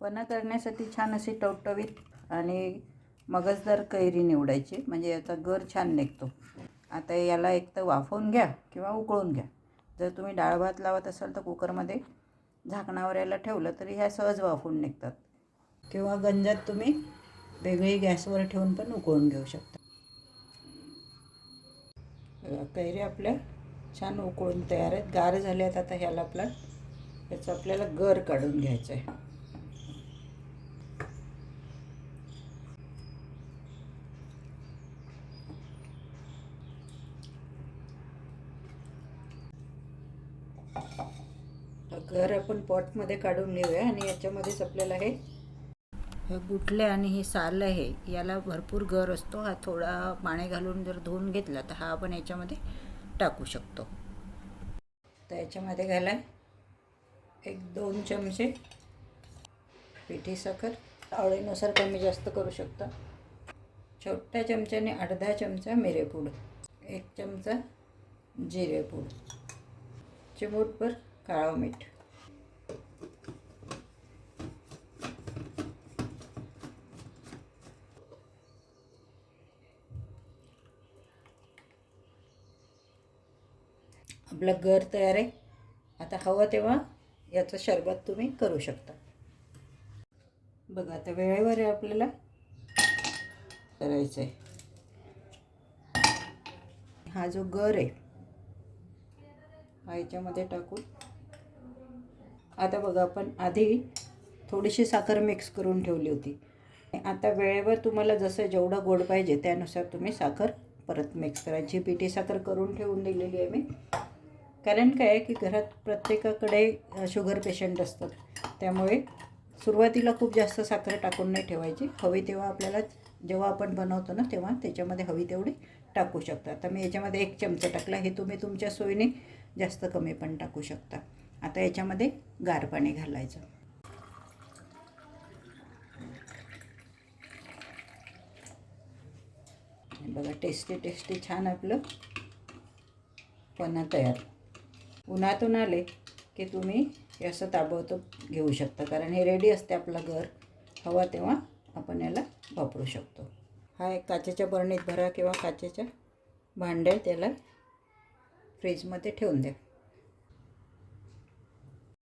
पन्हा करण्यासाठी छान अशी टवटवीत आणि मगजदार कैरी निवडायची, म्हणजे याचा गर छान निघतो. आता याला एक तर वाफवून घ्या किंवा उकळून घ्या. जर तुम्ही डाळ भात लावत असाल तर कुकरमध्ये झाकणावर याला ठेवलं तरी ह्या सहज वाफवून निघतात, किंवा गंजात तुम्ही वेगळी गॅसवर ठेवून पण उकळून घेऊ शकता. कैरी आपल्या छान उकळून तयार आहेत, गार झाले आहेत. आता ह्याला याचा आपल्याला गर काढून घ्यायचं आहे. गर आपण पॉटमध्ये काढून घेऊया आणि याच्यामध्येच आपल्याला हे गुठले आणि ही साल आहे याला भरपूर गर असतो. हा थोडा पाणी घालून जर धुवून घेतला तर हा आपण याच्यामध्ये टाकू शकतो. तर याच्यामध्ये घालाय 1-2 चमचे पिठी साखर, आवडीनुसार कमी जास्त करू शकता. छोट्या चमच्याने अर्धा चमचा मिरेपूड, 1 चमचा जिरेपूड, चिमूटभर काळं मीठ. आपला गर तयार आहे. आता हवं तेव्हा याचं शरबत तुम्ही करू शकता. बघा आता वेळेवर आपल्याला करायचं आहे. हा जो गर आहे हा याच्यामध्ये टाकून, आता बघा आपण आधी थोडीशी साखर मिक्स करून ठेवली होती. आता वेळेवर तुम्हाला जसं जेवढं गोड पाहिजे त्यानुसार तुम्ही साखर परत मिक्स करायची. पिठी साखर करून ठेवून दिलेली आहे मी, कारण काय आहे की घरात प्रत्येकाकडे शुगर पेशंट असतात, त्यामुळे सुरुवातीला खूप जास्त साखर टाकून नाही ठेवायची. हवी तेव्हा आपल्याला जेव्हा आपण बनवतो ना तेव्हा त्याच्यामध्ये हवी तेवढी टाकू शकता. आता मी याच्यामध्ये 1 चमचा टाकला, हे तुम्ही तुमच्या सोयीने जास्त कमी पण टाकू शकता. आता याच्यामध्ये गार पाणी घालायचं. बघा टेस्टी छान आपलं पन्हा तयार. उन्हातून आले की तुम्ही हे असं ताबडतोब घेऊ शकता, कारण हे रेडी असते आपलं गर. हवा तेव्हा आपण याला वापरू शकतो. हा एक काचेच्या बरणीत भरा किंवा काचेच्या भांड्यात त्याला फ्रीजमध्ये ठेवून द्या.